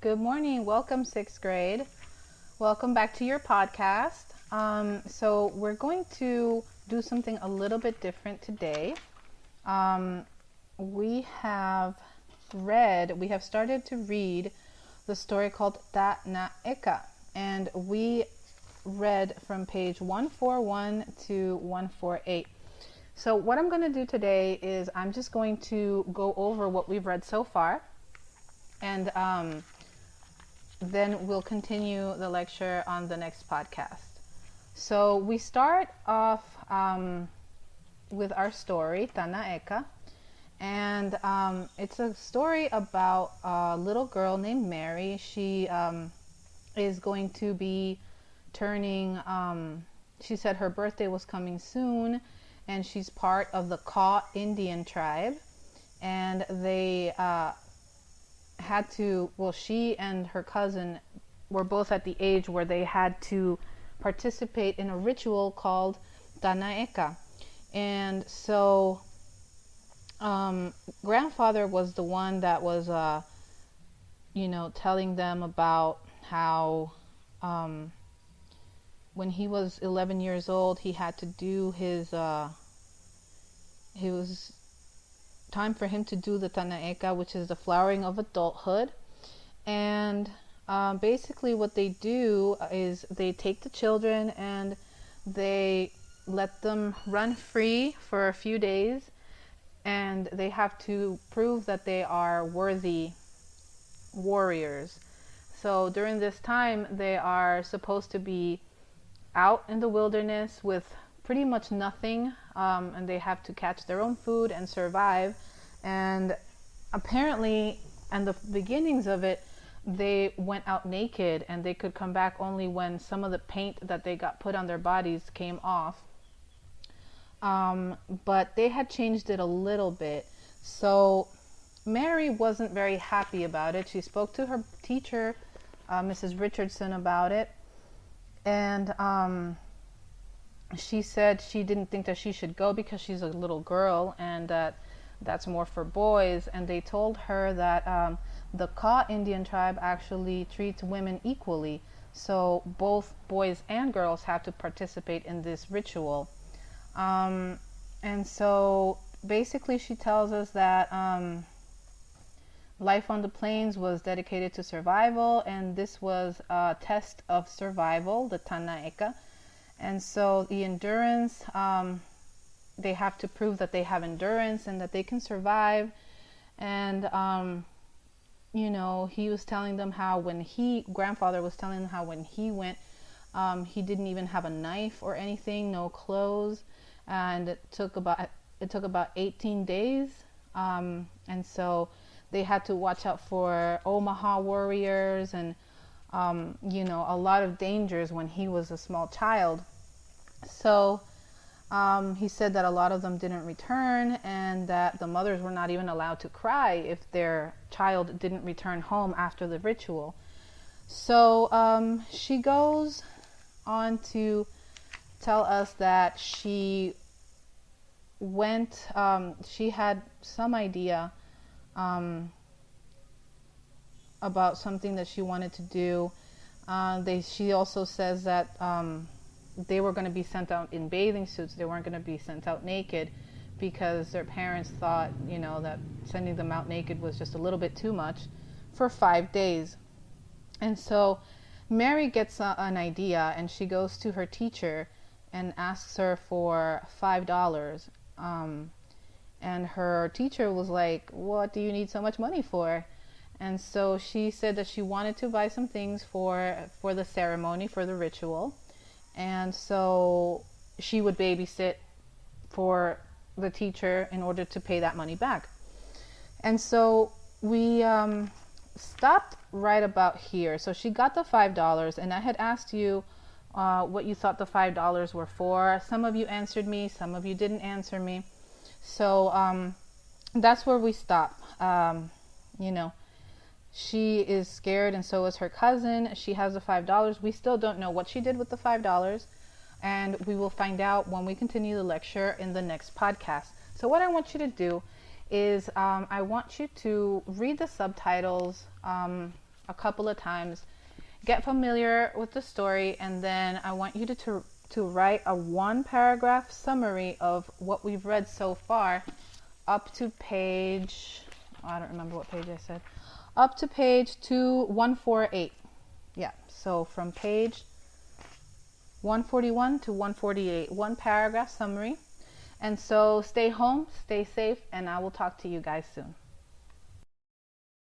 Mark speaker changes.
Speaker 1: Good morning. Welcome, sixth grade. Welcome back to your podcast. So we're going to do something a little bit different today. We have started to read the story called Ta na Eka, and we read from page 141 to 148. So what I'm going to do today is I'm just going to go over what we've read so far, and then we'll continue the lecture on the next podcast. So we start off with our story, Ta na Eka, and it's a story about a little girl named Mary. She is going to be turning, she said her birthday was coming soon, and she's part of the Kaw Indian tribe, and they she and her cousin were both at the age where they had to participate in a ritual called Ta na Eka. And so grandfather was the one that was telling them about how when he was 11 years old, he had to do it was time for him to do the Ta na Eka, which is the flowering of adulthood. And basically what they do is they take the children and they let them run free for a few days, and they have to prove that they are worthy warriors. So during this time, they are supposed to be out in the wilderness with pretty much nothing, and they have to catch their own food and survive. And apparently, in the beginnings of it, they went out naked, and they could come back only when some of the paint that they got put on their bodies came off. But they had changed it a little bit. So Mary wasn't very happy about it. She spoke to her teacher, Mrs. Richardson, about it. And she said she didn't think that she should go because she's a little girl, and that's more for boys. And they told her that the Kaw Indian tribe actually treats women equally. So both boys and girls have to participate in this ritual. And so basically she tells us that life on the plains was dedicated to survival, and this was a test of survival, the Ta na Eka. And so the endurance, they have to prove that they have endurance and that they can survive. And he was telling them how grandfather was telling them how when he went, he didn't even have a knife or anything, no clothes, and it took about 18 days. And so they had to watch out for Omaha warriors and a lot of dangers when he was a small child. So he said that a lot of them didn't return, and that the mothers were not even allowed to cry if their child didn't return home after the ritual. So she goes on to tell us that she had some idea about something that she wanted to do. She also says that they were going to be sent out in bathing suits. They weren't going to be sent out naked because their parents thought, that sending them out naked was just a little bit too much for 5 days. And so Mary gets an idea, and she goes to her teacher and asks her for $5. And her teacher was like, "What do you need so much money for?" And so she said that she wanted to buy some things for the ceremony, for the ritual. And so she would babysit for the teacher in order to pay that money back. And so we stopped right about here. So she got the $5, and I had asked you what you thought the $5 were for. Some of you answered me, some of you didn't answer me. So that's where we stop. She is scared, and so is her cousin. She has the $5. We still don't know what she did with the $5, and we will find out when we continue the lecture in the next podcast. So what I want you to do is I want you to read the subtitles a couple of times, get familiar with the story, and then I want you to write a 1-paragraph summary of what we've read so far up to page, I don't remember what page I said, up to page 148. Yeah, so from page 141 to 148, 1-paragraph summary. And so stay home, stay safe, and I will talk to you guys soon.